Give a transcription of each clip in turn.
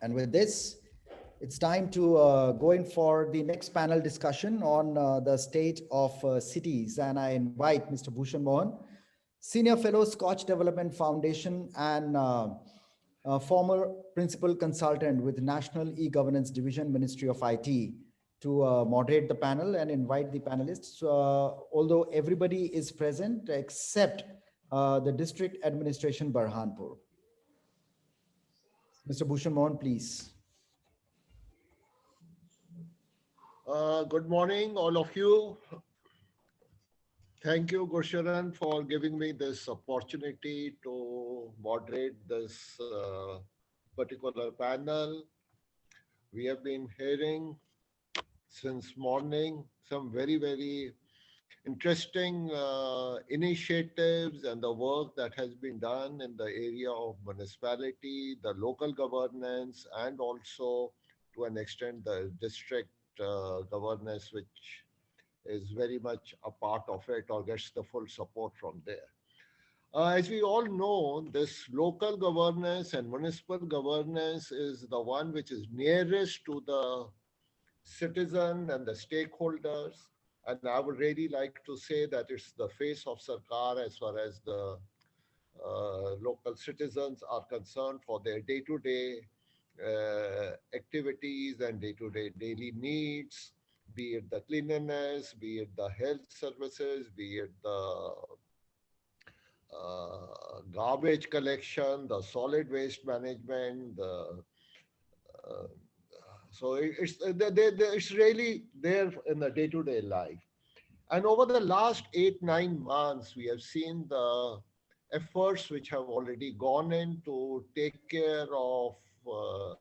And with this, it's time to go in for the next panel discussion on the state of cities. And I invite Mr. Bhushan Mohan, Senior Fellow, Scotch Development Foundation, and former Principal Consultant with National E-Governance Division, Ministry of IT, to moderate the panel and invite the panelists. Although everybody is present except the District Administration, Burhanpur. Mr. Bhushan Mohan, please. Good morning, all of you. Thank you, Gurcharan, for giving me this opportunity to moderate this particular panel. We have been hearing since morning some very interesting initiatives and the work that has been done in the area of municipality, the local governance, and also to an extent the district governance, which is very much a part of it or gets the full support from there. As we all know, this local governance and municipal governance is the one which is nearest to the citizen and the stakeholders. And I would really like to say that it's the face of Sarkar as far as the local citizens are concerned for their day-to-day activities and day-to-day daily needs, be it the cleanliness, be it the health services, be it the garbage collection, the solid waste management, so it's really there in the day-to-day life. And over the last 8-9 months, we have seen the efforts which have already gone in to take care of the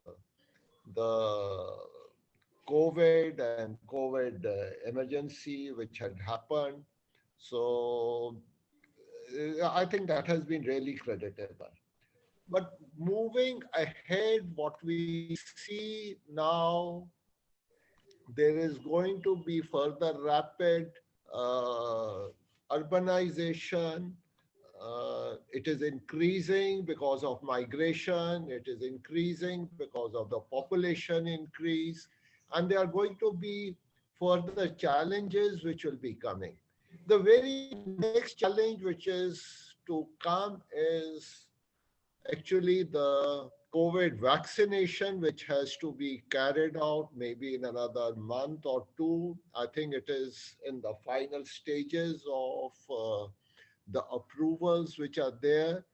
COVID and COVID emergency which had happened. So I think that has been really creditable. But moving ahead, what we see now, there is going to be further rapid urbanization. It is increasing because of migration. It is increasing because of the population increase. And there are going to be further challenges which will be coming. The very next challenge which is to come is actually the COVID vaccination, which has to be carried out maybe in another month or two. I think it is in the final stages of the approvals which are there.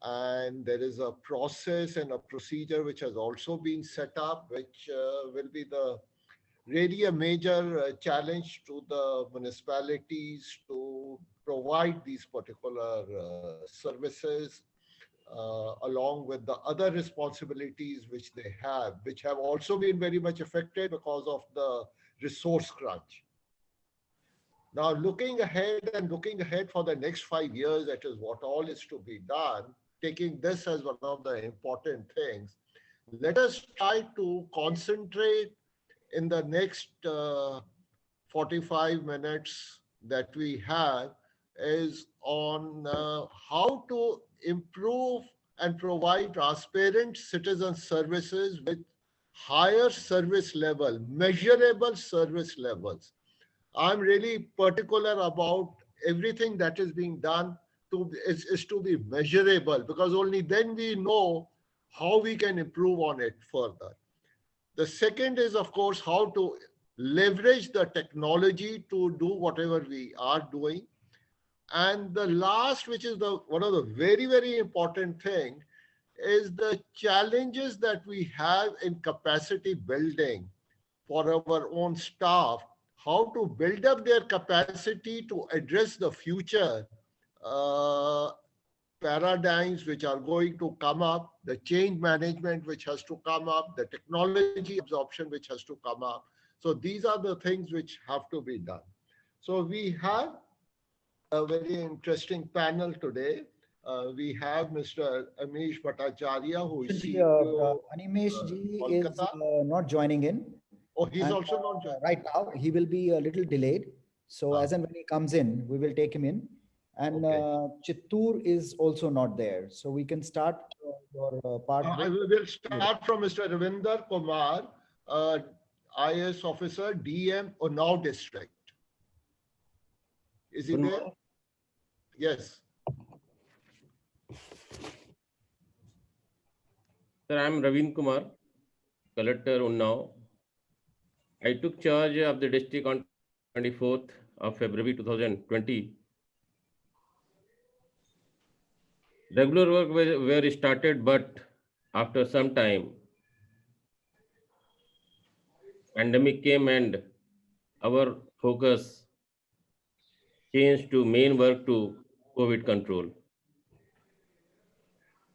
And there is a process and a procedure which has also been set up, which will be really a major challenge to the municipalities to provide these particular services, along with the other responsibilities which they have, which have also been very much affected because of the resource crunch. Now, looking ahead for the next 5 years, that is what all is to be done, taking this as one of the important things, let us try to concentrate in the next 45 minutes that we have is on how to improve and provide transparent citizen services with higher service level, measurable service levels. I'm really particular about everything that is being done is to be measurable, because only then we know how we can improve on it further. The second is, of course, how to leverage the technology to do whatever we are doing. And the last, which is one of the very important thing, is the challenges that we have in capacity building for our own staff, how to build up their capacity to address the future paradigms which are going to come up, the change management which has to come up, the technology absorption which has to come up. So these are the things which have to be done. So we have a very interesting panel today. We have Mr. Amish Bhattacharya, who is CEO. Animesh ji is not joining in. Oh, he's also not joining. Right now, he will be a little delayed. So as and when he comes in, we will take him in. and Okay. Chittoor is also not there. So we can start your part I with. will start from Mr. Ravinder Kumar, uh, IAS officer, DM, Unnao district. Is he Good there? morning. Yes. Sir, I am Ravin Kumar, Collector Unnao. I took charge of the district on 24th of February 2020. Regular work were started, but after some time, pandemic came and our focus changed to main work to COVID control.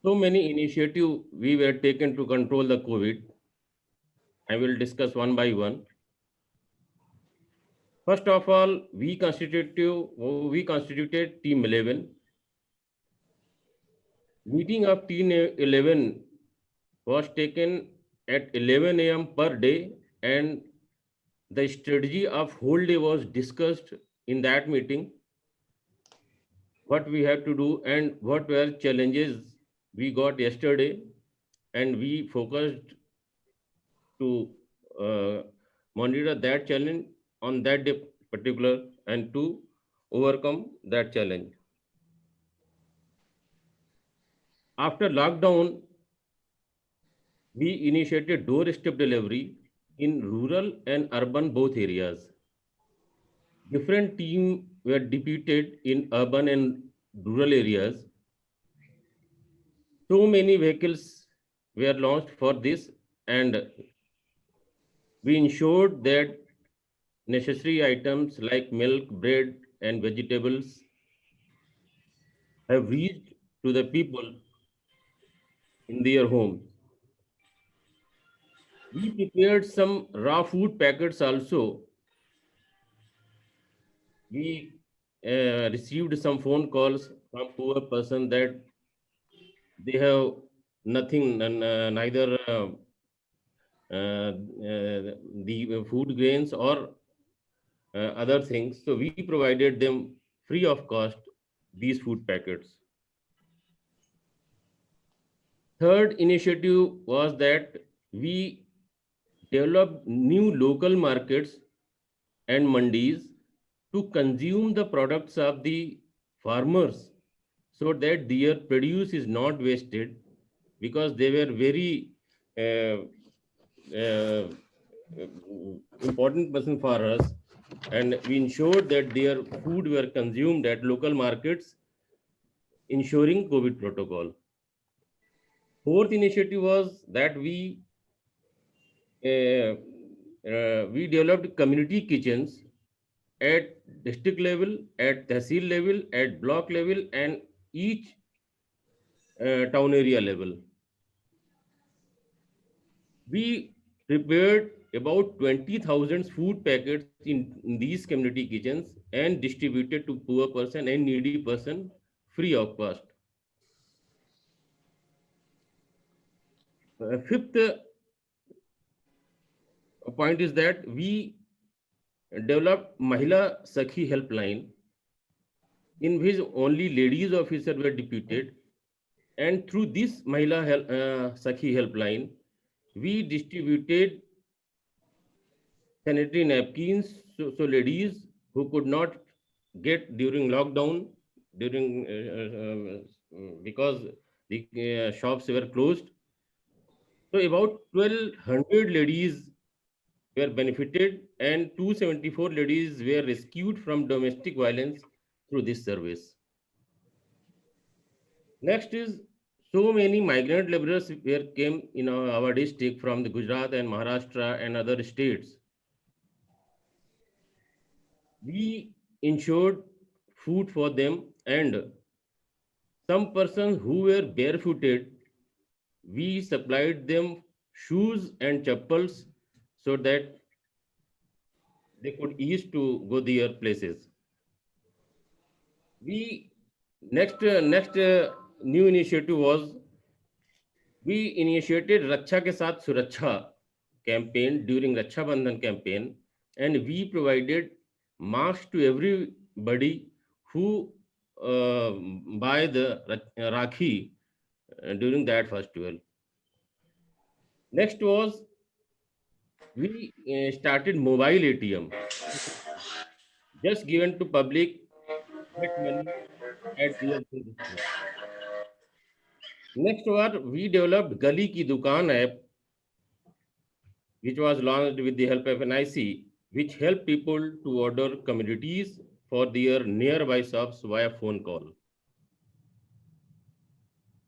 So many initiatives we were taken to control the COVID. I will discuss one by one. First of all, we constituted Team 11. Meeting of Team 11 was taken at 11 a.m. per day, and the strategy of whole day was discussed in that meeting. What we have to do and what were challenges we got yesterday, and we focused to uh, monitor that challenge on that day particular and to overcome that challenge. After lockdown, we initiated doorstep delivery in rural and urban both areas. Different teams were deputed in urban and rural areas. So many vehicles were launched for this, and we ensured that necessary items like milk, bread, and vegetables have reached to the people in their homes. We prepared some raw food packets also. We received some phone calls from poor person that they have nothing, neither the food grains or other things. So we provided them free of cost these food packets. Third initiative was that we developed new local markets and mandis to consume the products of the farmers so that their produce is not wasted, because they were very uh, uh, important person for us, and we ensured that their food were consumed at local markets, ensuring COVID protocol. Fourth initiative was that we developed community kitchens at district level, at tehsil level, at block level, and each town area level. We prepared about 20,000 food packets in these community kitchens and distributed to poor person and needy person free of cost. Fifth point is that we developed Mahila Sakhi helpline, in which only ladies officers were deputed, and through this Sakhi helpline, we distributed sanitary napkins, so ladies who could not get during lockdown, during because the shops were closed. So about 1,200 ladies were benefited, and 274 ladies were rescued from domestic violence through this service. Next is, so many migrant laborers were came in our district from the Gujarat and Maharashtra and other states. We ensured food for them, and some persons who were barefooted, we supplied them shoes and chappals so that they could ease to go their places. We next new initiative was we initiated Raksha ke Saath Suraksha campaign during Raksha Bandhan campaign, and we provided masks to everybody who buy the Rakhi during that festival. Next was we started mobile ATM, just given to public, get money at their doorstep. Next was we developed Gali Ki Dukaan app, which was launched with the help of NIC, which helped people to order commodities for their nearby shops via phone call.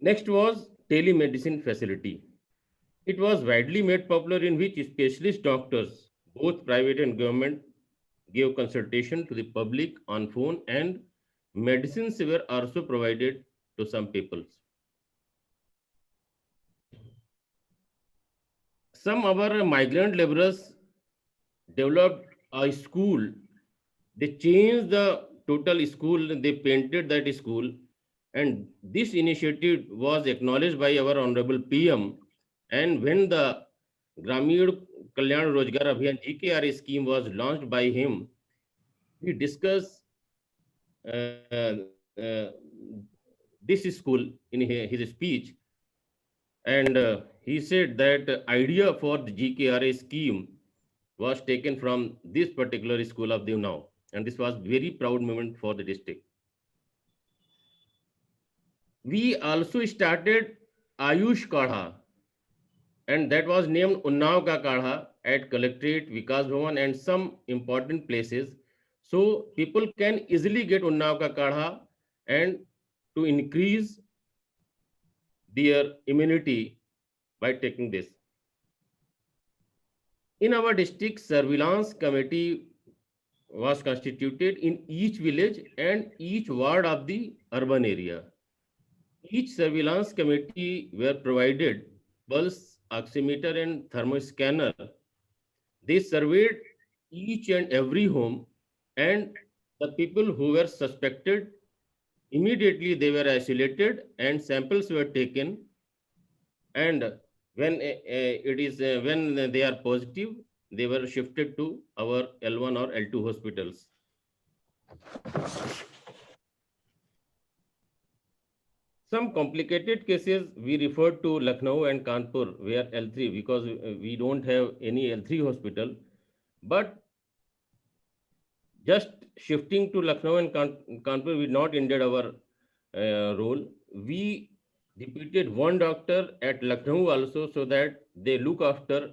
Next was telemedicine facility. It was widely made popular in which specialist doctors, both private and government, gave consultation to the public on phone and medicines were also provided to some people. Some of our migrant laborers developed a school. They changed the total school, they painted that school, and this initiative was acknowledged by our Honorable PM. And when the Grameen Kalyan Rozgar Abhiyan GKR scheme was launched by him, we discussed this school in his speech, and he said that idea for the GKRA scheme was taken from this particular school of Devnau, and this was very proud moment for the district. We also started Ayush Kadha, and that was named Unnao Ka Kadha at Collectorate, Vikas Bhavan, and some important places. So people can easily get Unnao Ka Kadha and to increase their immunity by taking this. In our district, surveillance committee was constituted in each village and each ward of the urban area. Each surveillance committee were provided pulse oximeter and thermoscanner. They surveyed each and every home, and the people who were suspected, immediately they were isolated and samples were taken, and when they are positive, they were shifted to our L1 or L2 hospitals. Some complicated cases we referred to Lucknow and Kanpur, where L3, because we don't have any L3 hospital, but just shifting to Lucknow and Kanpur, we not ended our role. We deputed one doctor at Lucknow also, so that they look after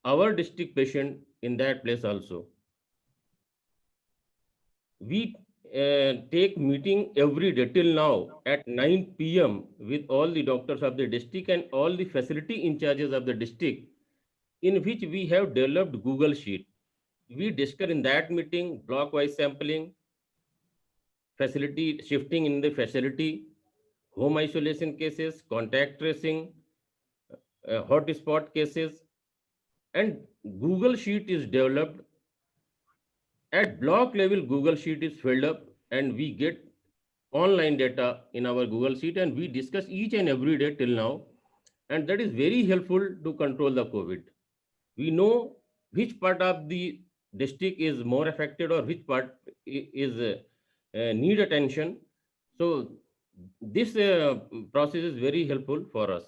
our district patient in that place also. We take meeting every day till now at 9 p.m. with all the doctors of the district and all the facility in charges of the district, in which we have developed Google Sheet. We discuss in that meeting block-wise sampling, facility shifting in the facility, home isolation cases, contact tracing, hotspot cases, and Google Sheet is developed. At block level, Google Sheet is filled up and we get online data in our Google Sheet, and we discuss each and every day till now. And that is very helpful to control the COVID. We know which part of the district is more affected or which part is need attention. So this process is very helpful for us.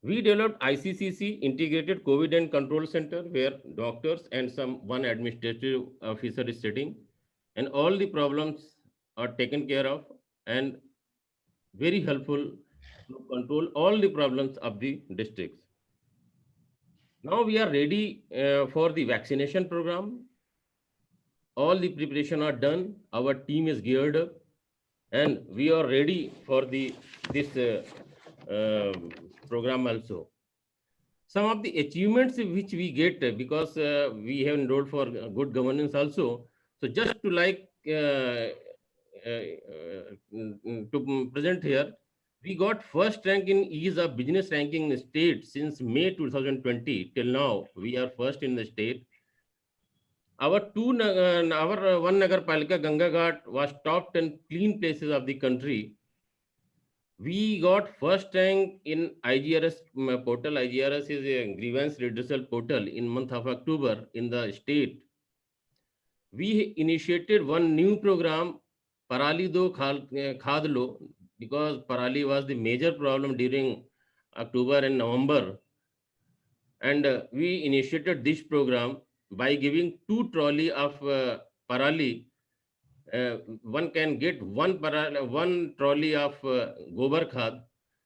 We developed ICCC, Integrated COVID and Control Center, where doctors and one administrative officer is sitting, and all the problems are taken care of and very helpful to control all the problems of the districts. Now we are ready for the vaccination program. All the preparation are done. Our team is geared up, and we are ready for this program also. Some of the achievements which we get because we have enrolled for good governance also. So just to to present here, we got first rank in ease of business ranking state since May 2020 till now. We are first in the state. Our one Nagarpalika Ganga Ghat was top 10 clean places of the country. We got first rank in IGRS portal. IGRS is a grievance redressal portal in month of October in the state. We initiated one new program Parali do khad lo, because Parali was the major problem during October and November. And we initiated this program by giving 2 trolley of Parali. One can get one trolley of Gobar Khad,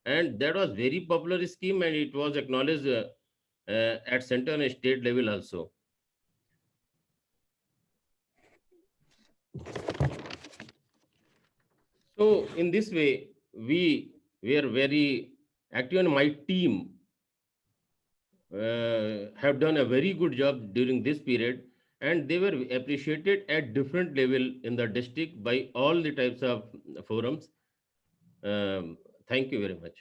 and that was very popular scheme, and it was acknowledged at center and state level also. So in this way, we were very active, and my team have done a very good job during this period, and they were appreciated at different level in the district by all the types of forums. Thank you very much.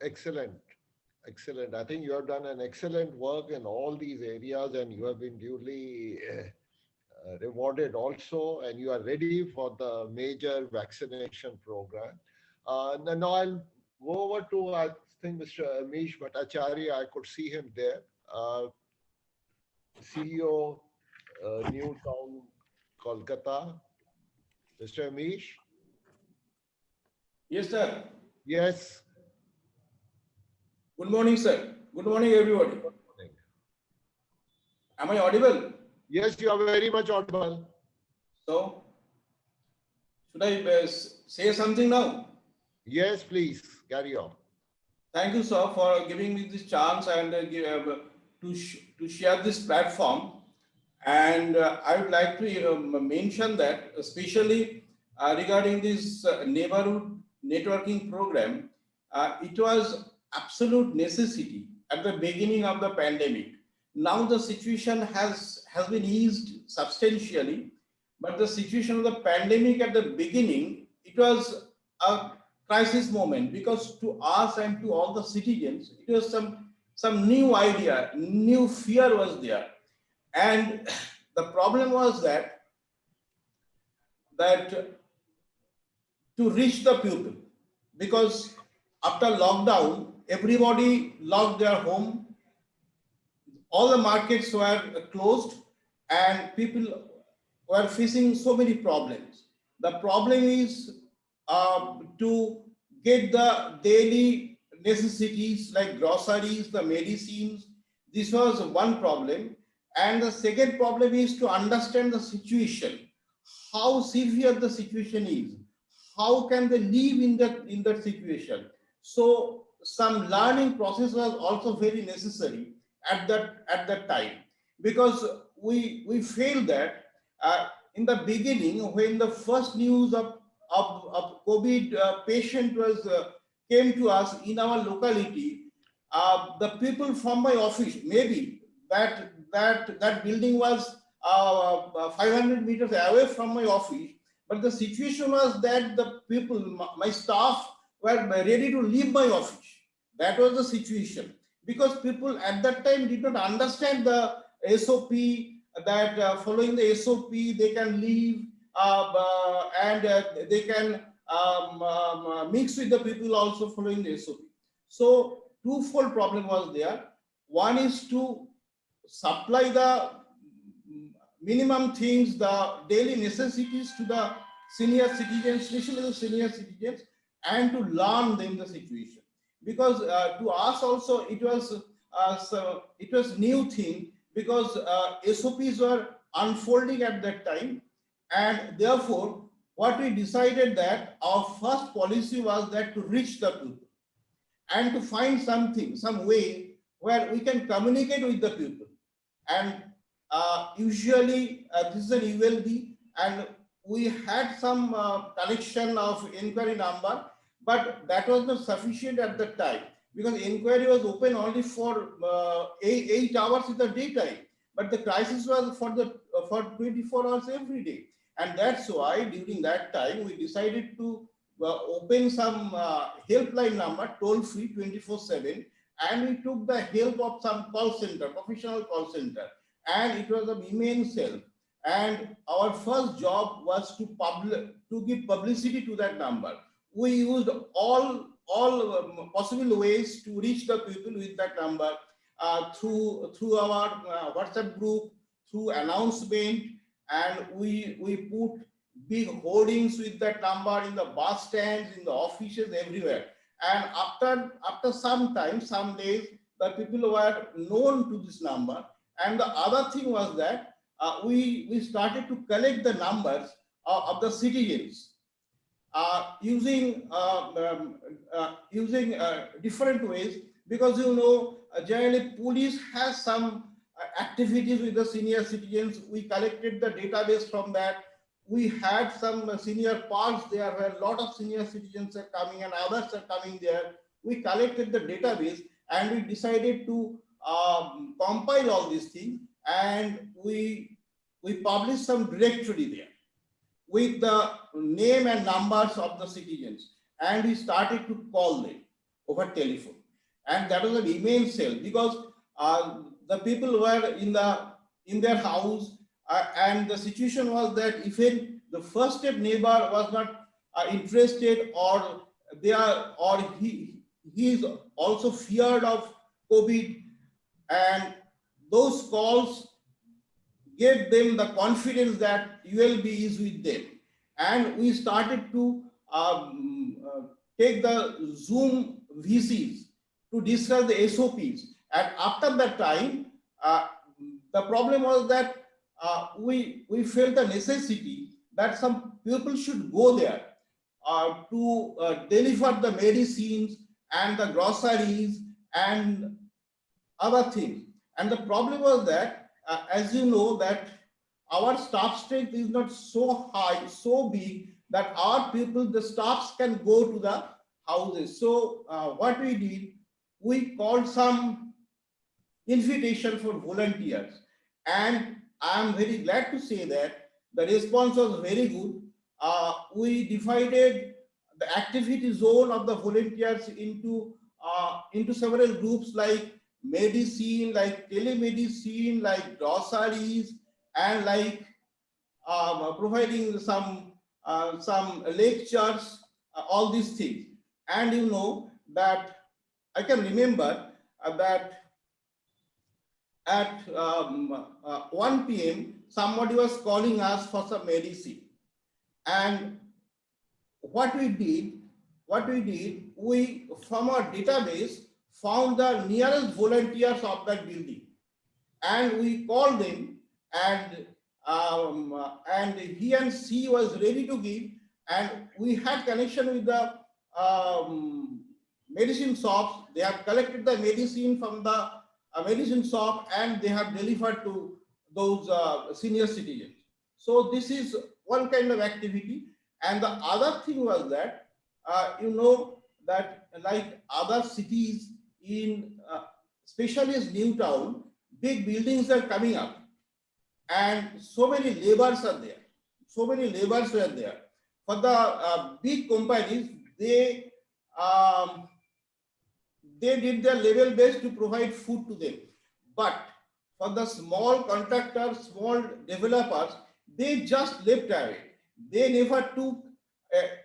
Excellent. Excellent. I think you have done an excellent work in all these areas and you have been duly rewarded also, and you are ready for the major vaccination program. Now I'll go over to, I think, Mr. Amish Bhattacharya. I could see him there, CEO, New Town, Kolkata. Mr. Amish? Yes, sir. Yes. Good morning, sir. Good morning, everybody. Am I audible? Yes, you are very much audible. So, should I say something now? Yes, please carry on. Thank you, sir, for giving me this chance and to share this platform. And I would like to mention that, especially regarding this neighborhood networking program, it was absolute necessity at the beginning of the pandemic. Now the situation has been eased substantially, but the situation of the pandemic at the beginning, it was a crisis moment, because to us and to all the citizens, it was some new idea, new fear was there. And the problem was that to reach the people, because after lockdown, everybody locked their home, all the markets were closed, and people were facing so many problems. The problem is to get the daily necessities like groceries, the medicines. This was one problem. And the second problem is to understand the situation, how severe the situation is, how can they live in that situation. So some learning process was also very necessary at that time, because we feel that in the beginning, when the first news of COVID patient was came to us in our locality, the people from my office, maybe that building was 500 meters away from my office, but the situation was that the people, my staff, were ready to leave my office. That was the situation, because people at that time did not understand the SOP, that following the SOP they can leave and they can mix with the people also following the SOP. So twofold problem was there. One is to supply the minimum things, the daily necessities to the senior citizens, especially the senior citizens, and to learn them the situation. Because to us also it was new thing, because SOPs were unfolding at that time, and therefore what we decided that our first policy was that to reach the people and to find something, some way where we can communicate with the people. And usually this is an ULB, and we had some connection of inquiry number, but that was not sufficient at that time, because inquiry was open only for 8 hours in the daytime, but the crisis was for 24 hours every day. And that's why during that time we decided to open some helpline number, toll free 24/7, and we took the help of some call center, professional call center, and it was an immense help. And our first job was to give publicity to that number. We used all possible ways to reach the people with that number, through our WhatsApp group, through announcement, and we put big hoardings with that number in the bus stands, in the offices, everywhere. And after some time, some days, the people were known to this number. And the other thing was that we started to collect the numbers of the citizens using different ways, because generally police has some activities with the senior citizens. We collected the database from that. We had some senior parks there where a lot of senior citizens are coming and others are coming there. We collected the database and we decided to compile all these things, and we published some directory there with the name and numbers of the citizens, and we started to call them over telephone. And that was an immense help, because the people were in their house, and the situation was that even the first step neighbor was not interested, or he is also feared of COVID, and those calls gave them the confidence that ULB is with them. And we started to take the Zoom VCs to discuss the SOPs. And after that time, the problem was that we felt the necessity that some people should go there to deliver the medicines and the groceries and other things. And the problem was that, as you know, that our staff strength is not so high, so big, that our people, the staffs, can go to the houses. So what we did, we called some invitation for volunteers. And I'm very glad to say that the response was very good. We divided the activity zone of the volunteers into several groups, like medicine, like telemedicine, like groceries, and like providing some lectures, all these things. And that I can remember that at 1 p.m. somebody was calling us for some medicine. And what we did, we from our database found the nearest volunteers of that building, and we called them, and he and she was ready to give, and we had connection with the medicine shops. They have collected the medicine from the medicine shop, and they have delivered to those senior citizens. So this is one kind of activity. And the other thing was that that like other cities in especially as Newtown, big buildings are coming up, and so many laborers are there. So many laborers were there. For the big companies, they did their level best to provide food to them. But for the small contractors, small developers, they just left away. They never took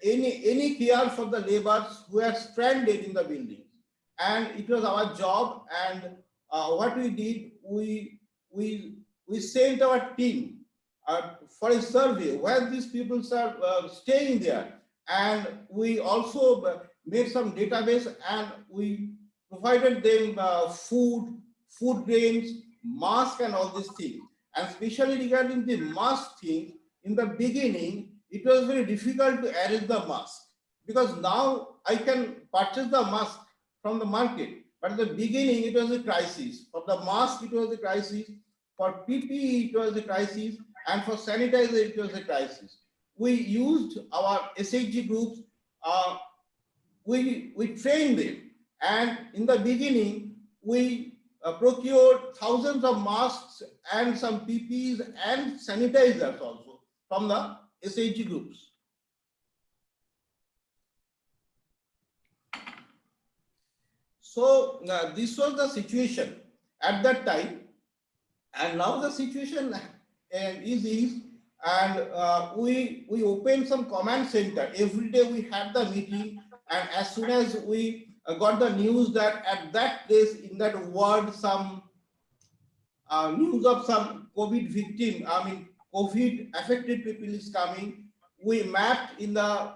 any care for the laborers who are stranded in the building. And it was our job. And what we did, we sent our team for a survey where these people are staying there. And we also made some database, and we provided them food grains, mask, and all these things. And especially regarding the mask thing, in the beginning, it was very difficult to arrange the mask, because now I can purchase the mask from the market. But at the beginning, it was a crisis. For the mask, it was a crisis. For PPE, it was a crisis. And for sanitizer, it was a crisis. We used our SHG groups. We trained them. And in the beginning, we procured thousands of masks and some PPEs and sanitizers also from the SHG groups. So this was the situation at that time, and now the situation is and we opened some command center. Every day we had the meeting, and as soon as we got the news that at that place in that ward some news of some COVID victim, COVID affected people is coming, we mapped in the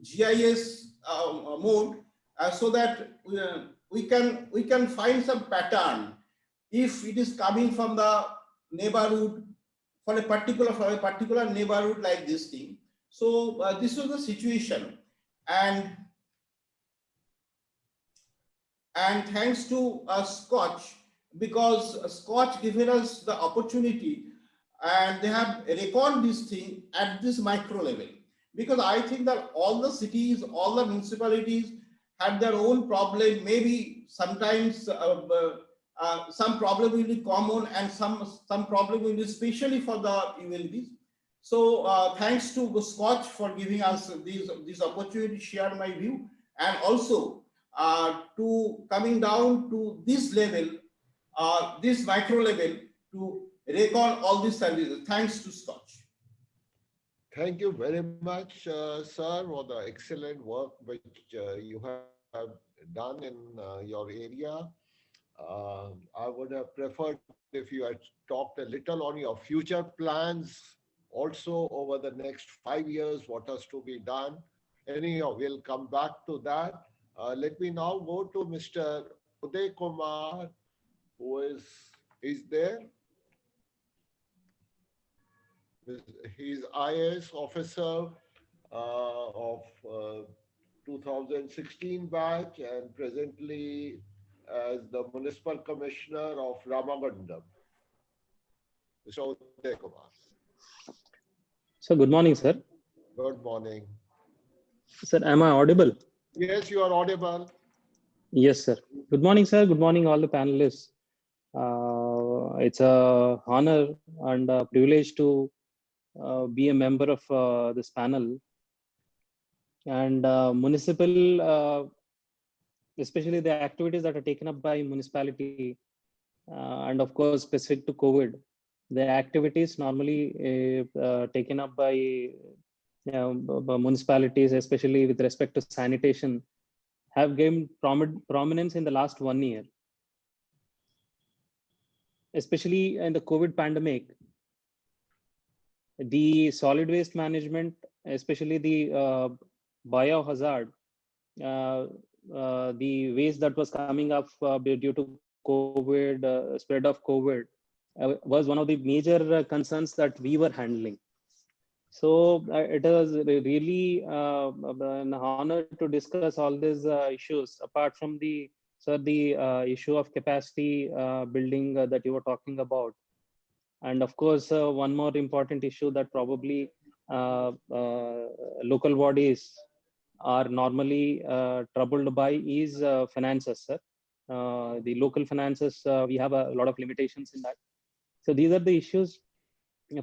GIS mode, so that we can find some pattern if it is coming from the neighborhood, for a particular neighborhood like this thing. So this was the situation, and thanks to Scotch, because Scotch given us the opportunity, and they have reckoned this thing at this micro level. Because I think that all the cities, all the municipalities had their own problem. Maybe sometimes some problem will be common, and some problem will be especially for the ULBs. So thanks to Scotch for giving us this opportunity to share my view, and also to coming down to this level, this micro level, to record all these services. Thanks to Scotch. Thank you very much, sir, for the excellent work which you have done in your area. I would have preferred if you had talked a little on your future plans, also over the next 5 years, what has to be done. Anyhow, we'll come back to that. Let me now go to Mr. Uday Kumar, who is there. He's IAS officer of 2016 batch, and presently as the municipal commissioner of Ramagundam. Mr. Uday Kumar. So good morning, sir. Good morning. Sir, am I audible? Yes, you are audible. Yes, sir. Good morning, sir. Good morning, all the panelists. It's a honor and a privilege to be a member of this panel. And municipal, especially the activities that are taken up by municipality, and of course specific to COVID, the activities normally taken up by municipalities, especially with respect to sanitation, have gained prominence in the last 1 year. Especially in the COVID pandemic, the solid waste management, especially the biohazard, the waste that was coming up due to COVID, spread of COVID, was one of the major concerns that we were handling. So it is really an honor to discuss all these issues, apart from the issue of capacity building that you were talking about. And of course, one more important issue that probably local bodies are normally troubled by is finances, sir. The local finances, we have a lot of limitations in that. So these are the issues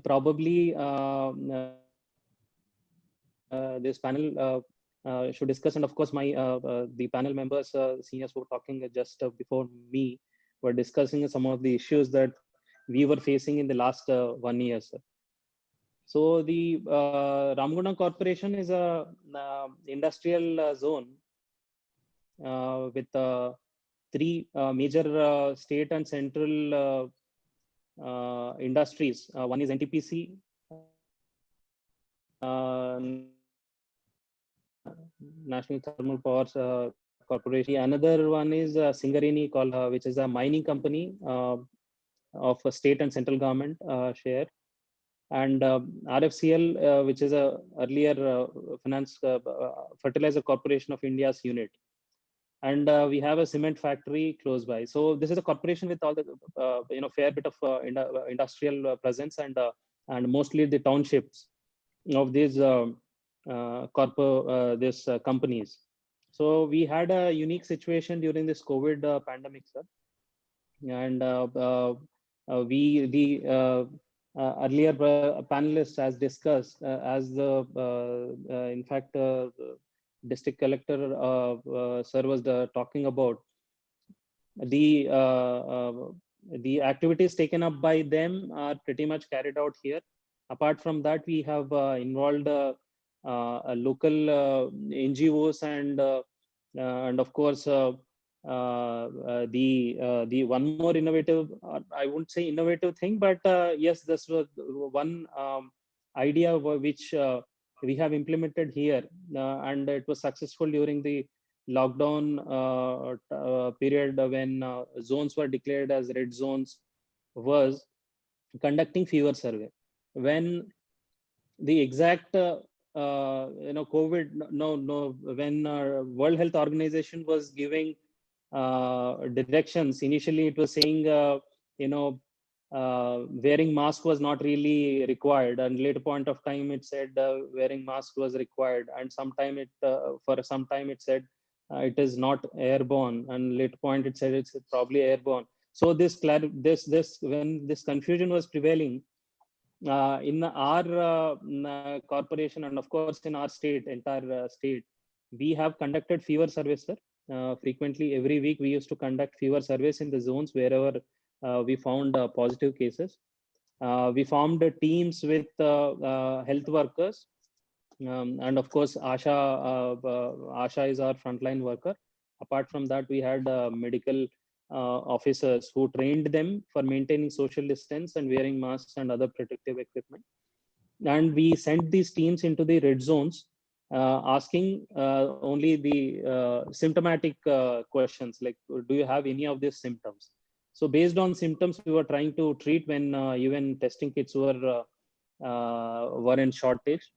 probably this panel should discuss. And of course, my the panel members, seniors who were talking just before me, were discussing some of the issues that we were facing in the last 1 year, sir. So the Ramagundam Corporation is a industrial zone with 3 major state and central industries. One is NTPC, National Thermal Power Corporation. Another one is Singareni, called which is a mining company of a state and central government share, and RFCL, which is a earlier Fertilizer Corporation of India's unit. And we have a cement factory close by. So this is a corporation with all the fair bit of industrial presence, and mostly the townships of these companies. So we had a unique situation during this COVID pandemic, sir. And earlier panelists, as discussed, as the in fact district collector sir was talking about, the activities taken up by them are pretty much carried out here. Apart from that, we have involved local NGOs and of course the one more innovative, I wouldn't say innovative thing, but yes, this was one idea which we have implemented here, and it was successful during the lockdown period when zones were declared as red zones, was conducting fever survey. When the exact COVID, when World Health Organization was giving directions, initially it was saying wearing mask was not really required, and later point of time it said wearing mask was required, and sometime it for some time it said it is not airborne, and later point it said it's probably airborne. So this when this confusion was prevailing in our corporation, and of course in our state, entire state, we have conducted fever surveys, sir. Frequently every week we used to conduct fever surveys in the zones wherever we found positive cases. We formed teams with health workers, and of course Asha is our frontline worker. Apart from that, we had medical officers who trained them for maintaining social distance and wearing masks and other protective equipment. And we sent these teams into the red zones, asking only the symptomatic questions like, do you have any of these symptoms? So based on symptoms, we were trying to treat when even testing kits were in shortage.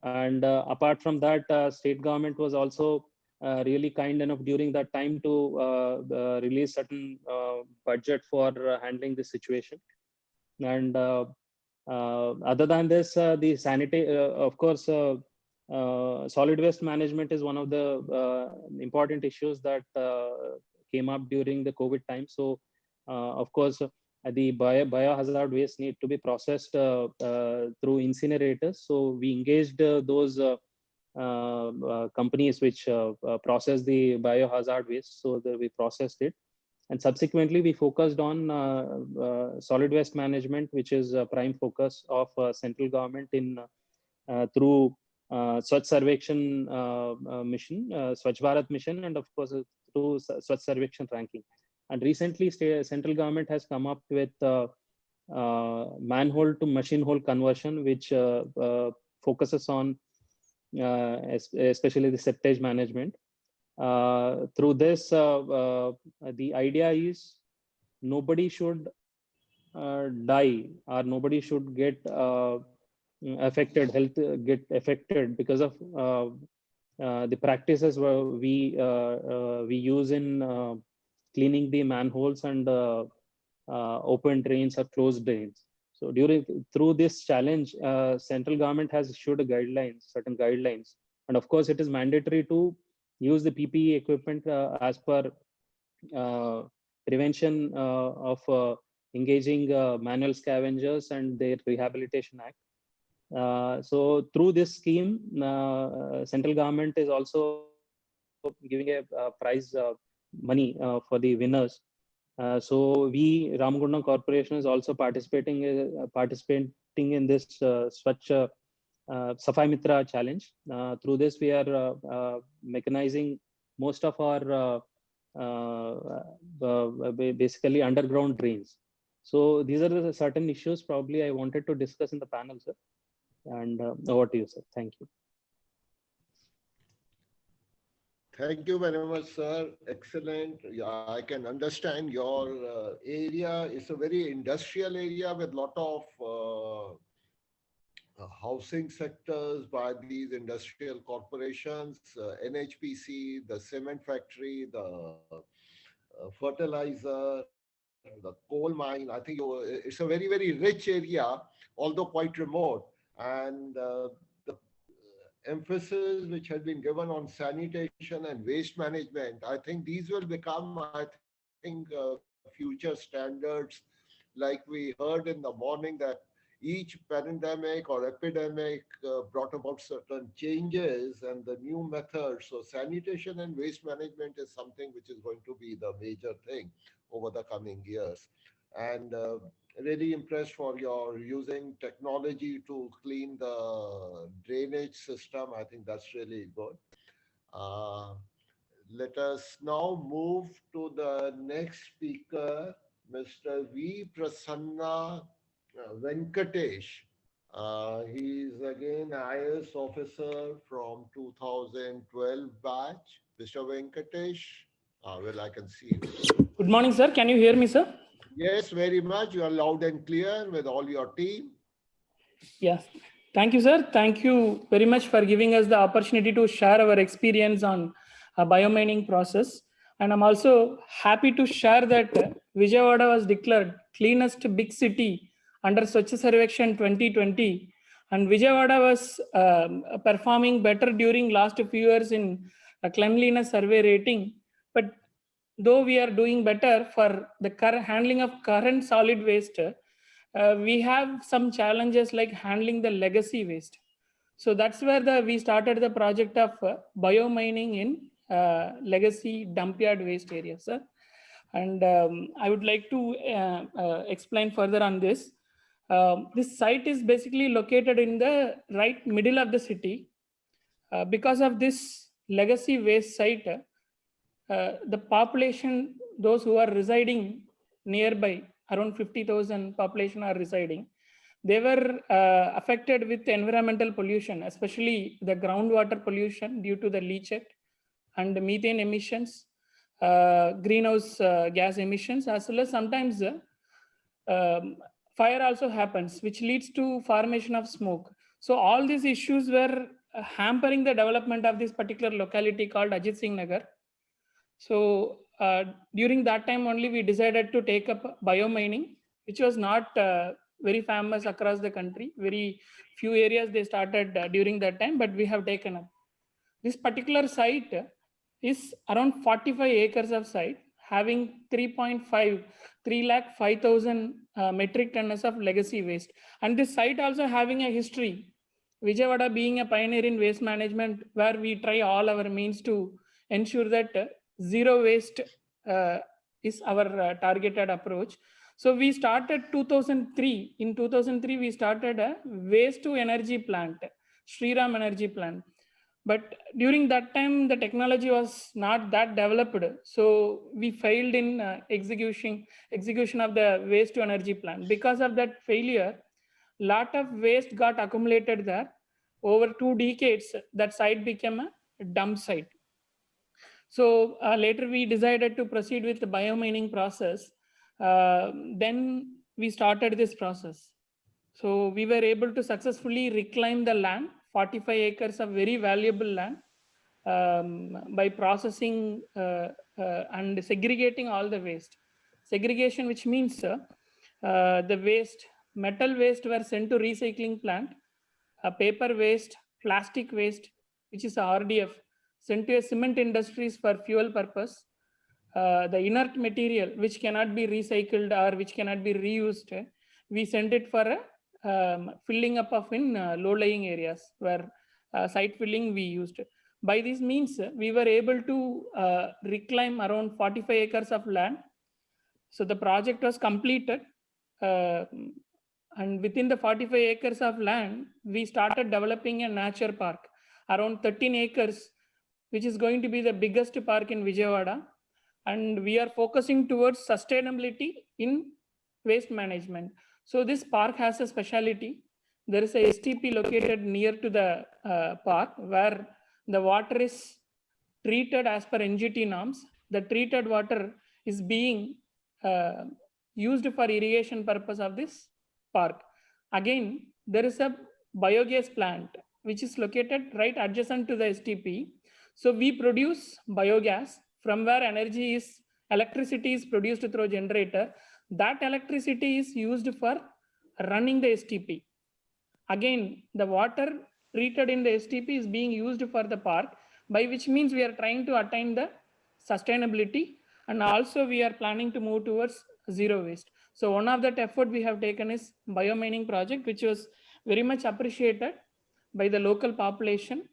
And apart from that, state government was also really kind enough during that time to release certain budget for handling this situation. And other than this, the sanitary, of course, solid waste management is one of the important issues that came up during the COVID time. So, of course, the biohazard waste need to be processed through incinerators. So we engaged those companies which process the biohazard waste. So that we processed it. And subsequently, we focused on solid waste management, which is a prime focus of central government in through Swachh Sarvekshan mission, Swachh Bharat mission, and of course through Swachh Sarvekshan ranking. And recently, central government has come up with manhole to machine hole conversion, which focuses on especially the septage management. Through this, the idea is nobody should die, or nobody should get affected, get affected because of the practices where we use in cleaning the manholes and open drains or closed drains. So through this challenge, central government has issued certain guidelines, and of course it is mandatory to use the PPE equipment as per prevention of engaging manual scavengers and their Rehabilitation Act. So through this scheme, central government is also giving a prize money for the winners. So we, Ramagundam Corporation, is also participating in this Swachh Safai Mitra challenge. Through this, we are mechanizing most of our basically underground drains. So these are the certain issues probably I wanted to discuss in the panel, sir. And over to you, sir. Thank you. Thank you very much, sir. Excellent. Yeah, I can understand your area. It's a very industrial area with lot of housing sectors by these industrial corporations, NHPC, the cement factory, the fertilizer, the coal mine. I think it's a very, very rich area, although quite remote. And the emphasis which has been given on sanitation and waste management, I think these will become, I think, future standards. Like we heard in the morning that each pandemic or epidemic brought about certain changes and the new methods. So sanitation and waste management is something which is going to be the major thing over the coming years. And really impressed for your using technology to clean the drainage system. I think that's really good. Uh, Let us now move to the next speaker, Mr. V. Prasanna Venkatesh. He's again IAS officer from 2012 batch, Mr. Venkatesh. Well, I can see you. Good morning, sir. Can you hear me, sir? Yes, very much. You are loud and clear with all your team. Yes. Thank you, sir. Thank you very much for giving us the opportunity to share our experience on a biomining process. And I'm also happy to share that Vijayawada was declared cleanest big city under Swachh Sarvekshan 2020. And Vijayawada was performing better during last few years in a cleanliness survey rating. But though we are doing better for the handling of current solid waste, we have some challenges like handling the legacy waste. So that's where we started the project of biomining in legacy dumpyard waste areas, sir. And I would like to explain further on this. This site is basically located in the right middle of the city. Because of this legacy waste site, the population, those who are residing nearby, around 50,000 population are residing. They were affected with environmental pollution, especially the groundwater pollution due to the leachate and the methane emissions, greenhouse gas emissions, as well as sometimes fire also happens, which leads to formation of smoke. So all these issues were hampering the development of this particular locality called Ajit Singh Nagar. So during that time only we decided to take up biomining, which was not very famous across the country. Very few areas they started during that time, but we have taken up. This particular site is around 45 acres of site, having 305,000 metric tons of legacy waste. And this site also having a history. Vijayawada being a pioneer in waste management, where we try all our means to ensure that zero waste is our targeted approach. So we started 2003. In 2003, we started a waste to energy plant, Shriram Energy Plant. But during that time, the technology was not that developed. So we failed in execution of the waste to energy plant. Because of that failure, lot of waste got accumulated there. Over 2 decades, that site became a dump site. So later we decided to proceed with the biomining process. Then we started this process. So we were able to successfully reclaim the land, 45 acres of very valuable land, by processing and segregating all the waste. Segregation, which means the waste, metal waste were sent to recycling plant, paper waste, plastic waste, which is RDF, sent to a cement industries for fuel purpose. The inert material, which cannot be recycled or which cannot be reused, we sent it for a filling up of in low-lying areas where site filling we used. By this means, we were able to reclaim around 45 acres of land. So the project was completed. And within the 45 acres of land, we started developing a nature park, around 13 acres, which is going to be the biggest park in Vijayawada. And we are focusing towards sustainability in waste management. So this park has a speciality. There is a STP located near to the park where the water is treated as per NGT norms. The treated water is being used for irrigation purpose of this park. Again, there is a biogas plant which is located right adjacent to the STP. So we produce biogas from where electricity is produced through generator. That electricity is used for running the STP. Again, the water treated in the STP is being used for the park, by which means we are trying to attain the sustainability, and also we are planning to move towards zero waste. So one of that effort we have taken is biomining project, which was very much appreciated by the local population.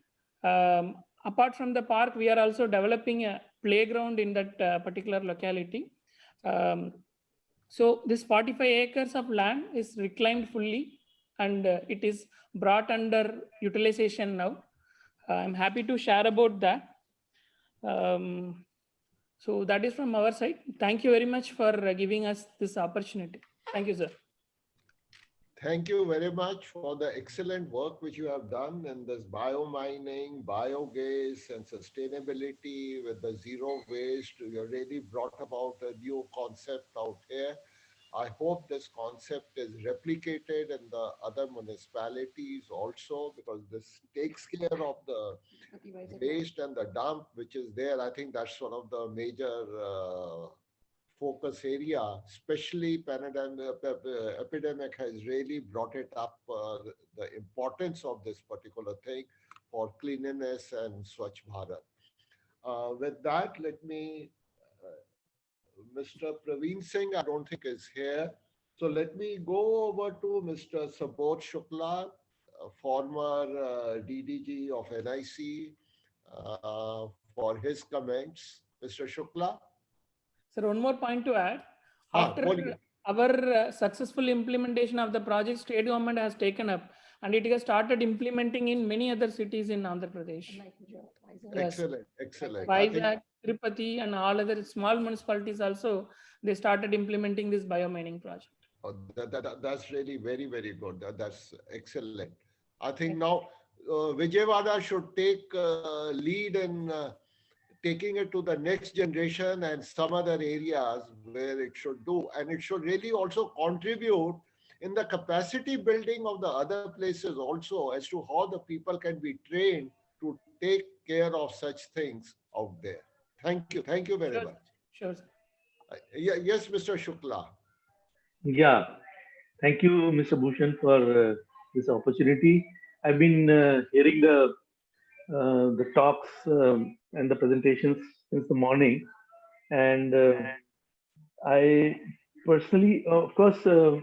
Apart from the park, we are also developing a playground in that particular locality. So this 45 acres of land is reclaimed fully, and it is brought under utilization now. I'm happy to share about that. So that is from our side. Thank you very much for giving us this opportunity. Thank you, sir. thank you very much for the excellent work which you have done in this biomining, biogas, and sustainability with the zero waste. You really brought about a new concept out here. I hope this concept is replicated in the other municipalities also, because this takes care of the waste and the dump which is there. I think that's one of the major focus area, especially epidemic has really brought it up, the importance of this particular thing for cleanliness and Swachh Bharat. With that, let me, Mr. Praveen Singh, I don't think is here. So let me go over to Mr. Sabodh Shukla, former DDG of NIC, for his comments. Mr. Shukla. Sir, one more point to add. After Bolliye. our successful implementation of the project, state government has taken up and it has started implementing in many other cities in Andhra Pradesh. Yes. Excellent, excellent. I think- Vizag, Tirupati, and all other small municipalities also, they started implementing this biomining project. That's really very, very good. That's excellent. I think now Vijayawada should take lead in taking it to the next generation and some other areas where it should do. And it should really also contribute in the capacity building of the other places also, as to how the people can be trained to take care of such things out there. Thank you. Thank you very Sure, much. sure, sir. Yes, Mr. Shukla. Yeah, thank you, Mr. Bhushan, for this opportunity. I've been hearing the talks and the presentations since the morning, and I personally, of course, the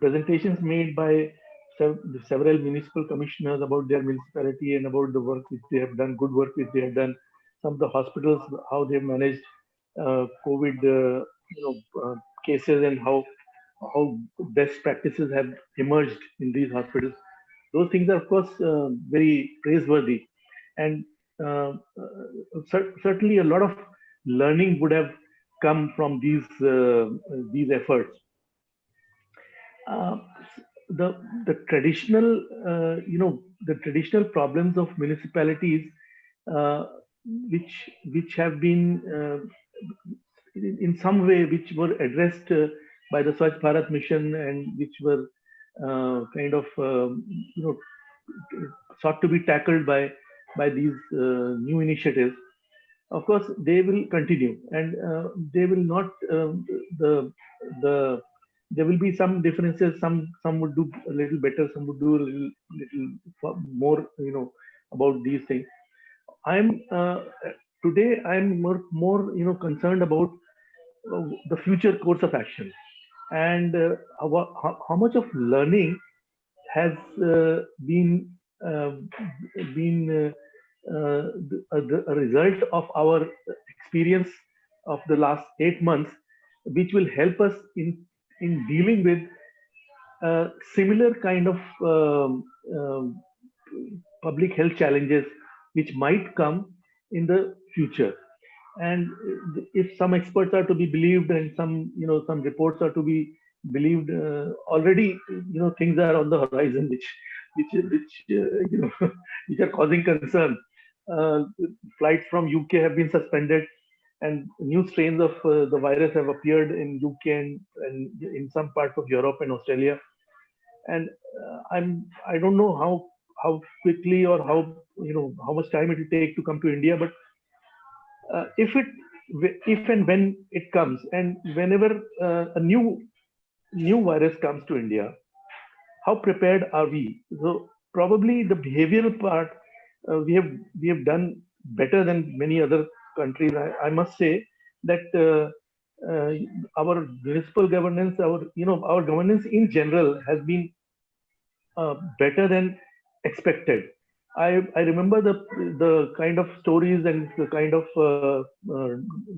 presentations made by several municipal commissioners about their municipality and about the work which they have done, good work which they have done, some of the hospitals, how they have managed COVID, cases, and how best practices have emerged in these hospitals. Those things are, of course, very praiseworthy, and certainly a lot of learning would have come from these efforts. The traditional, the traditional problems of municipalities, which have been in some way, which were addressed by the Swachh Bharat mission, and which were kind of sought to be tackled by these new initiatives. Of course, they will continue, and they will not there will be some differences. Some would do a little better, some would do a little more, about these things. Today I'm more concerned about the future course of action, and how much of learning has been a result of our experience of the last 8 months, which will help us in dealing with similar kind of public health challenges which might come in the future. And if some experts are to be believed, and some reports are to be believed, already things are on the horizon which are causing concern. Flights from UK have been suspended, and new strains of the virus have appeared in UK and in some parts of Europe and Australia. And I don't know how quickly or how much time it will take to come to India, but if and when it comes, and whenever a new virus comes to India, how prepared are we? So probably the behavioral part, we have done better than many other countries. I must say that our municipal governance, our governance in general has been better than expected. I remember the kind of stories and the kind of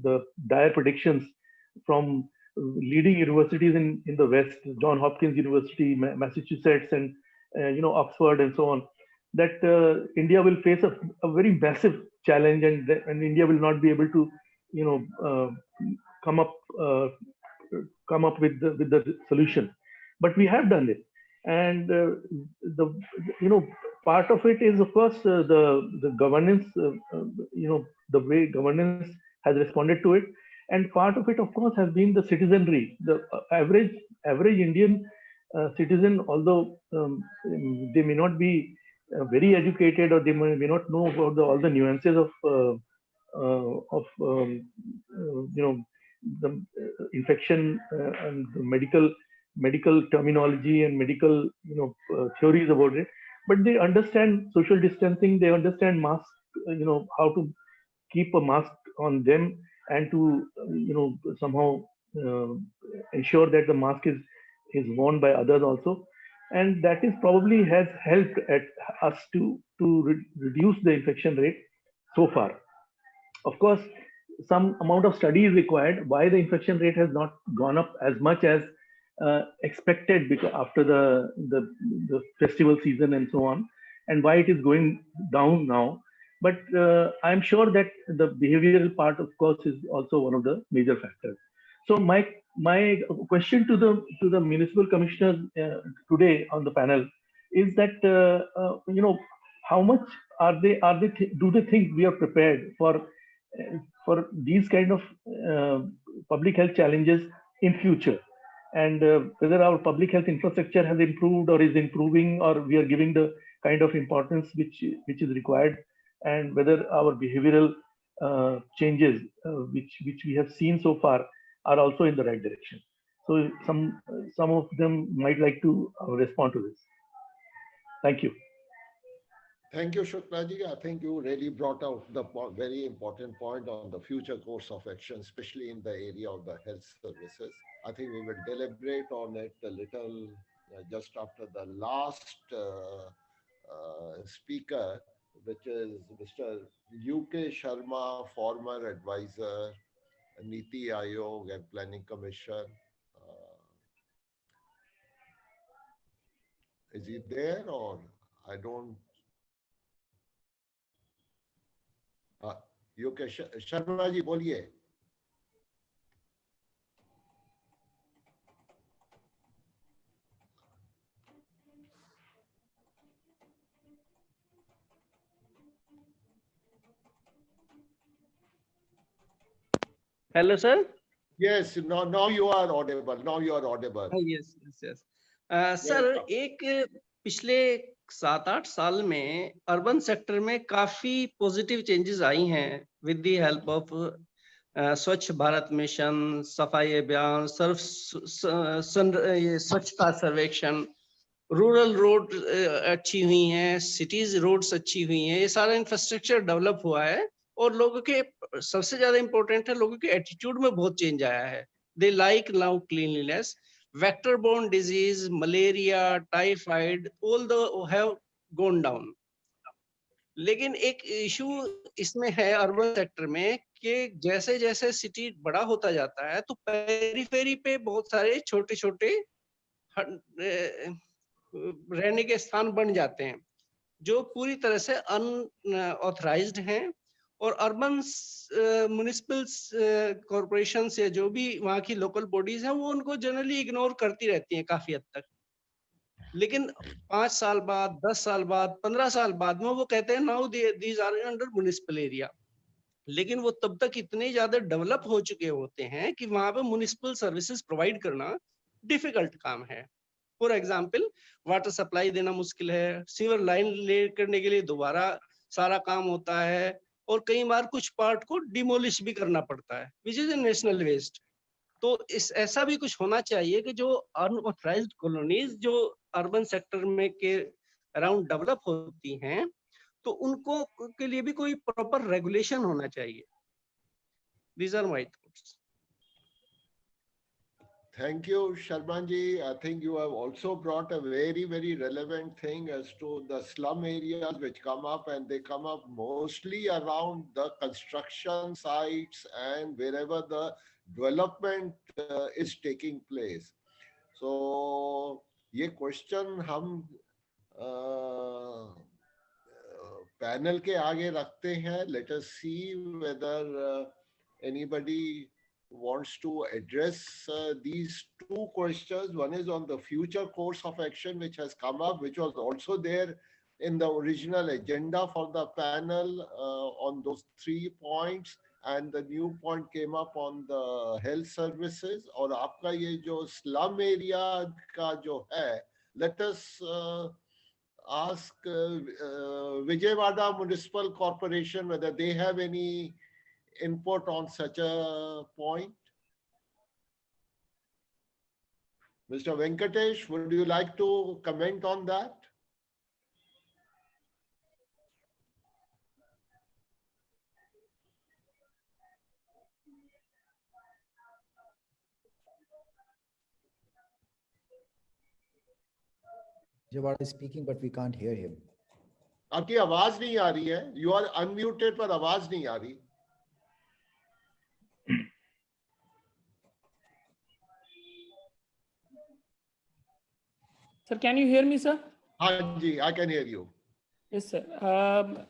the dire predictions from leading universities in the West, Johns Hopkins University, Massachusetts, and Oxford, and so on, that India will face a very massive challenge, and India will not be able to come up with the solution. but we have done it. And the part of it is, of course, the governance, the way governance has responded to it, and part of it, of course, has been the citizenry. The average Indian citizen, although they may not be very educated, or they may not know about all the nuances of the infection and the medical terminology and medical theories about it, but they understand social distancing, they understand mask, how to keep a mask on them, and to somehow ensure that the mask is worn by others also. And that is probably has helped at us to reduce the infection rate so far. Of course, some amount of study is required why the infection rate has not gone up as much as expected, because after the festival season and so on, and why it is going down now. But I'm sure that the behavioral part, of course, is also one of the major factors. So my question to the municipal commissioners today on the panel is that how much do they think we are prepared for these kind of public health challenges in future, and whether our public health infrastructure has improved or is improving, or we are giving the kind of importance which is required, and whether our behavioral changes which we have seen so far are also in the right direction. So some of them might like to respond to this. Thank you. Thank you, Shuklaji. I think you really brought out the very important point on the future course of action, especially in the area of the health services. I think we will deliberate on it a little just after the last speaker, which is Mr. UK Sharma, former advisor, Niti Aayog and Planning Commission. Is he there, or I don't? UK Sharma ji, बोलिए. Hello, sir. Yes, now you are audible. Now you are audible. Yes. Sir, एक पिछले 7-8 साल में urban sector में काफी positive changes आई हैं with the help of स्वच्छ Bharat mission, सफाई अभियान, स्वच्छता सर्वेक्षण, रूरल रोड अच्छी हुई हैं, सिटीज रोड्स अच्छी हुई हैं, ये सारा इंफ्रास्ट्रक्चर डेवलप हुआ है, और लोगों के सबसे ज्यादा इंपॉर्टेंट है, लोगों के एटीट्यूड में बहुत चेंज आया है. They like now cleanliness. Vector-borne disease, malaria, typhoid, all have gone down. लेकिन एक इशू इसमें है अर्बन सेक्टर में कि जैसे जैसे सिटी बड़ा होता जाता है तो पेरिफेरी पे बहुत सारे छोटे छोटे रहने के स्थान बन जाते हैं जो पूरी तरह से अनऑथराइज्ड हैं, और अर्बन म्युनिसिपल कॉर्पोरेशन से जो भी वहाँ की लोकल बॉडीज हैं वो उनको जनरली इग्नोर करती रहती हैं काफी हद तक. लेकिन 5 साल बाद, 10 साल बाद, 15 साल बाद में वो कहते हैं now these are under municipal area. लेकिन वो तब तक इतने ज्यादा डेवलप हो चुके होते हैं कि वहां पे म्युनिसिपल सर्विसेज प्रोवाइड करना डिफिकल्ट काम है. फॉर एग्जाम्पल, वाटर सप्लाई देना मुश्किल है, सीवर लाइन ले करने के लिए दोबारा सारा काम होता है, और कई बार कुछ पार्ट को डिमोलिश भी करना पड़ता है, which is a national waste. तो ऐसा भी कुछ होना चाहिए कि जो अनऑथराइज्ड कॉलोनीज जो अर्बन सेक्टर में के अराउंड डेवलप होती हैं, तो उनको के लिए भी कोई प्रॉपर रेगुलेशन होना चाहिए. These are my thoughts. Thank you, Sharmanji. I think you have also brought a very, very relevant thing as to the slum areas which come up, and they come up mostly around the construction sites and wherever the development is taking place. So, ये question हम panel के आगे रखते हैं. Let us see whether anybody wants to address these two questions. One is on the future course of action, which has come up, which was also there in the original agenda for the panel on those 3 points. And the new point came up on the health services. और आपका ये जो slum area का जो है, let us ask Vijayawada Municipal Corporation whether they have any input on such a point. Mr. Venkatesh, would you like to comment on that? Vijayawada is speaking, but we can't hear him. आपकी आवाज नहीं आ रही है. You are unmuted पर आवाज नहीं आ रही. Sir, can you hear me, sir? हाँ जी, I can hear you. Yes, sir.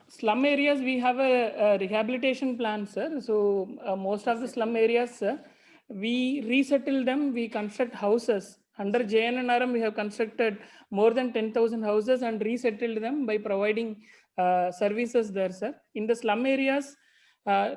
Slum areas, we have a rehabilitation plan, sir. So most of the slum areas, we resettle them, we construct houses. Under JNNRM, we have constructed more than 10,000 houses and resettled them by providing services there, sir. In the slum areas,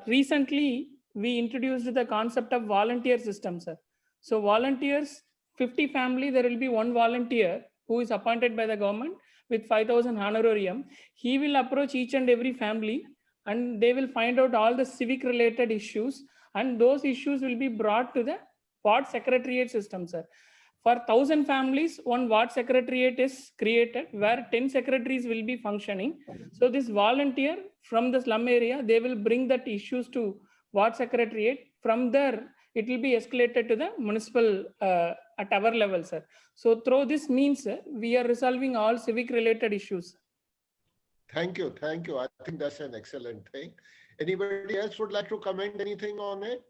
recently, we introduced the concept of volunteer system, sir. So volunteers, 50 family, there will be one volunteer who is appointed by the government with 5,000 honorarium. He will approach each and every family and they will find out all the civic related issues, and those issues will be brought to the ward secretariat system, sir. For 1,000 families, one ward secretariat is created where 10 secretaries will be functioning. So this volunteer from the slum area, they will bring that issues to ward secretariat. From there, it will be escalated to the municipal at our level, sir. So through this means, we are resolving all civic related issues. Thank you. Thank you. I think that's an excellent thing. Anybody else would like to comment anything on it?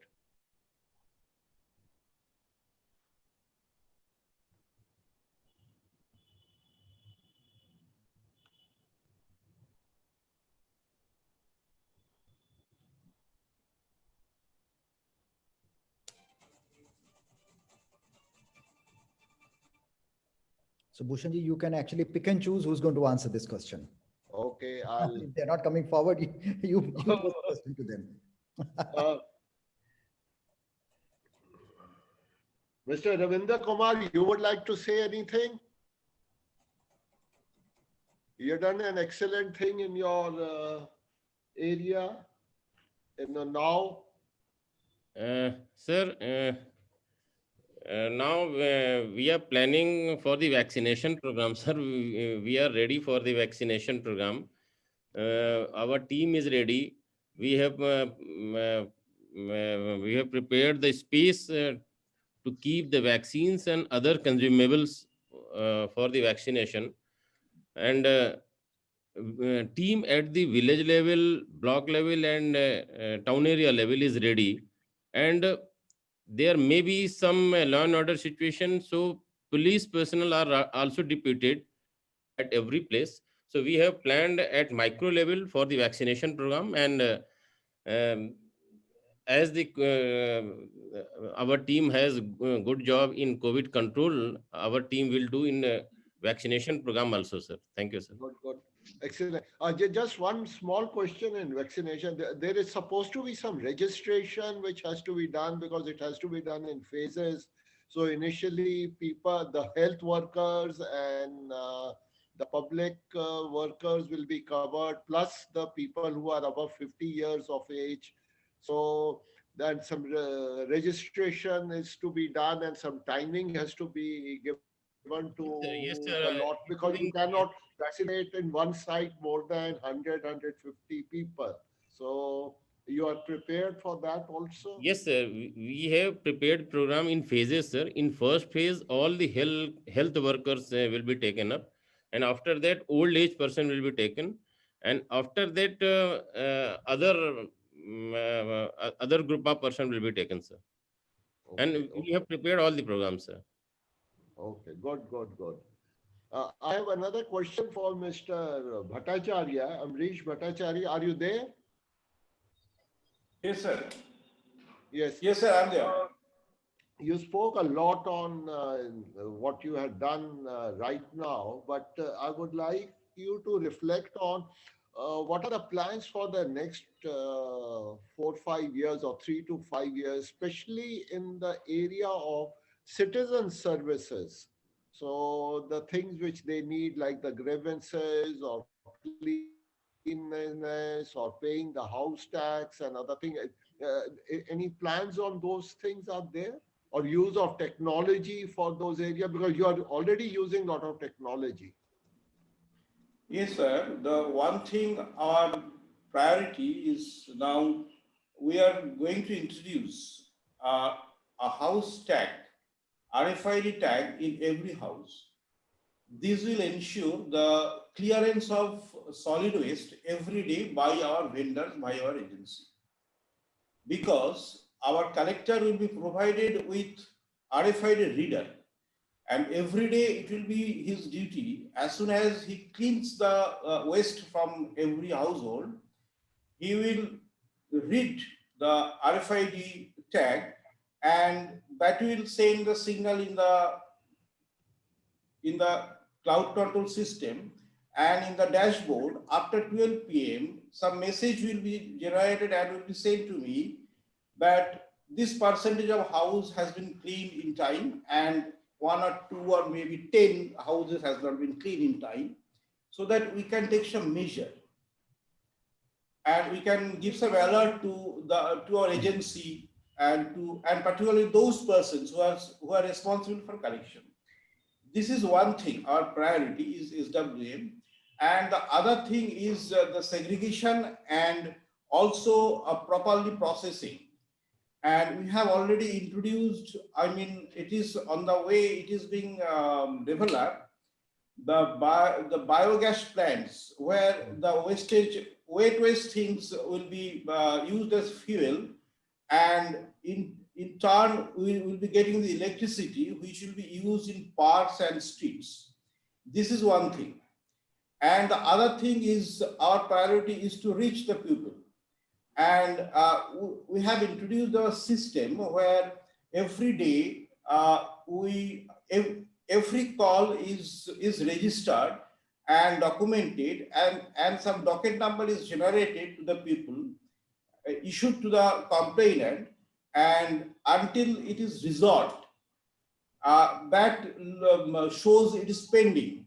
So Bhushan ji, you can actually pick and choose who's going to answer this question. Okay, If they're not coming forward, you pose the question to them. Mr. Ravinder Kumar, you would like to say anything? You've done an excellent thing in your area. Now. Sir, now we are planning for the vaccination program, sir. We are ready for the vaccination program. Our team is ready. We have prepared the space to keep the vaccines and other consumables for the vaccination. And team at the village level, block level, and town area level is ready. And there may be some law and order situation, so police personnel are also deputed at every place. So we have planned at micro level for the vaccination program, and as the our team has good job in COVID control, our team will do in vaccination program also, sir. Thank you, sir. Good, good. Excellent. Just one small question in vaccination. There is supposed to be some registration which has to be done because it has to be done in phases. So initially, people, the health workers and the public workers will be covered, plus the people who are above 50 years of age. So then some registration is to be done and some timing has to be given to Yes, the sir. lot, because you cannot vaccinate in one site more than 100, 150 people. So you are prepared for that also? Yes, sir. We have prepared program in phases, sir. In first phase, all the health workers will be taken up, and after that, old age person will be taken, and after that, other group of person will be taken, sir. Okay, And we have prepared all the programs, sir. okay, good, good, good. I have another question for Mr. Bhattacharya. Amrish Bhattacharya, are you there? Yes, sir. Yes. Yes, sir, I'm there. You spoke a lot on what you had done right now, but I would like you to reflect on what are the plans for the next 4-5 years or 3 to 5 years, especially in the area of citizen services. So the things which they need, like the grievances or cleanliness or paying the house tax and other things. Any plans on those things are there? Or use of technology for those areas, because you are already using a lot of technology. Yes, sir. The one thing our priority is now we are going to introduce a house tag, RFID tag in every house. This will ensure the clearance of solid waste every day by our vendors, by our agency. Because our collector will be provided with RFID reader, and every day it will be his duty, as soon as he cleans the waste from every household, he will read the RFID tag, and that will send the signal in the cloud control system, and in the dashboard after 12 p.m. some message will be generated and will be sent to me that this percentage of house has been cleaned in time, and 1 or 2 or maybe 10 houses has not been cleaned in time, so that we can take some measure and we can give some alert to our agency and particularly those persons who are responsible for collection. This is one thing. Our priority is SWM, and the other thing is the segregation and also properly processing. And we have already introduced, I mean, it is on the way, it is being developed, the biogas plants where the wet waste things will be used as fuel, and in turn we will be getting the electricity which will be used in parks and streets. This is one thing. And the other thing is our priority is to reach the people. And we have introduced a system where every day every call is registered and documented, and some docket number is generated to the people, issued to the complainant, and until it is resolved, that shows it is pending.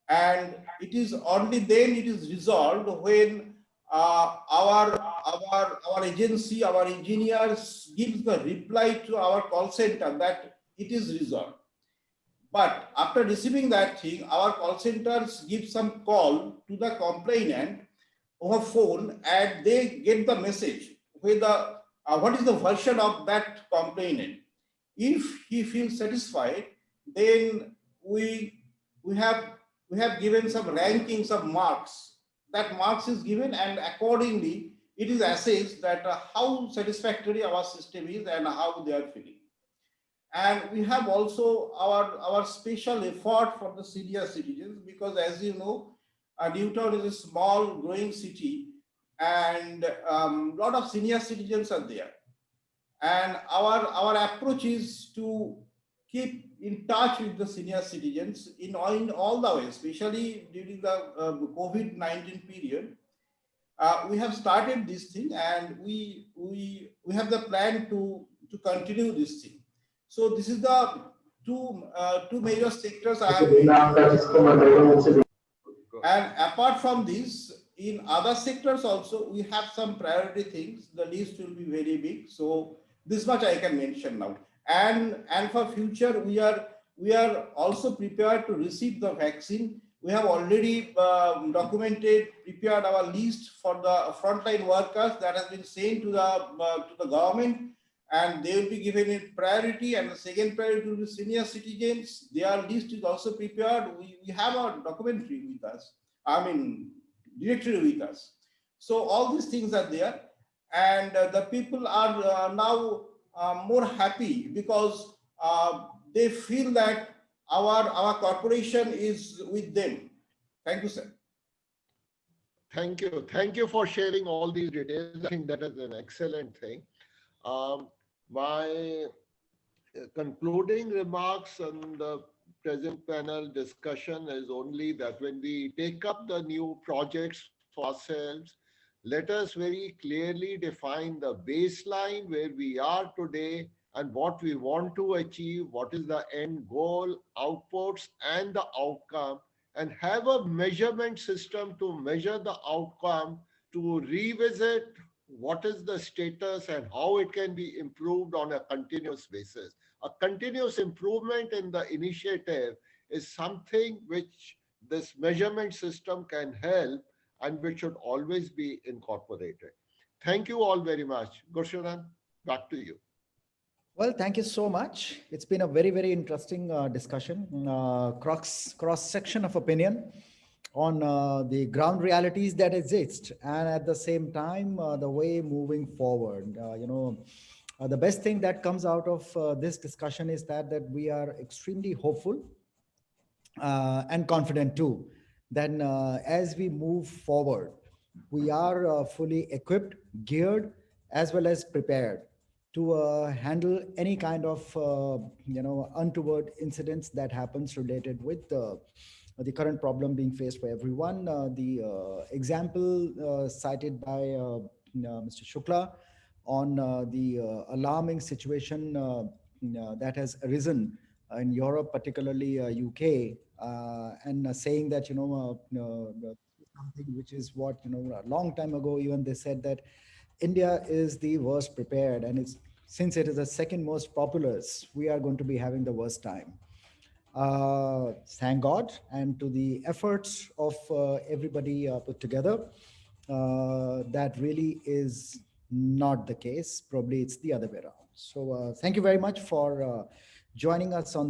And it is only then it is resolved when our agency, our engineers gives the reply to our call center that it is resolved. But after receiving that thing, our call centers give some call to the complainant over phone, and they get the message with the what is the version of that complainant. If he feels satisfied, then we have given some rankings of marks. That marks is given, and accordingly it is assessed that how satisfactory our system is and how they are feeling. And we have also our special effort for the senior citizens, because as you know, Newtown is a small growing city, and lot of senior citizens are there. And our approach is to keep in touch with the senior citizens in all the ways, especially during the COVID-19 period. We have started this thing, and we have the plan to continue this thing. So this is the two major sectors I have. And apart from this, in other sectors also, we have some priority things. The list will be very big. So this much I can mention now. And for future, we are also prepared to receive the vaccine. We have already documented, prepared our list for the frontline workers that has been sent to the government, and they will be given a priority. And the second priority will be senior citizens. Their list is also prepared. We have our documentary with us. I mean, directory with us. So all these things are there, and the people are now more happy because they feel that our corporation is with them. Thank you, sir. Thank you. Thank you for sharing all these details. I think that is an excellent thing. My concluding remarks on the present panel discussion is only that when we take up the new projects for ourselves, let us very clearly define the baseline where we are today and what we want to achieve, what is the end goal, outputs, and the outcome, and have a measurement system to measure the outcome, to revisit what is the status and how it can be improved on a continuous basis. A continuous improvement in the initiative is something which this measurement system can help and which should always be incorporated. Thank you all very much. Gurshanan, back to you. Well, thank you so much. It's been a very, very interesting discussion, cross section of opinion on the ground realities that exist, and at the same time, the way moving forward. The best thing that comes out of this discussion is that we are extremely hopeful and confident too. Then, as we move forward, we are fully equipped, geared, as well as prepared to handle any kind of untoward incidents that happens related with the current problem being faced by everyone. The example cited by Mr. Shukla on the alarming situation that has arisen in Europe, particularly UK, and saying that something which is what a long time ago even they said that India is the worst prepared, and since it is the second most populous, we are going to be having the worst time. Thank God, and to the efforts of everybody put together, that really is not the case. Probably it's the other way around. So thank you very much for joining us on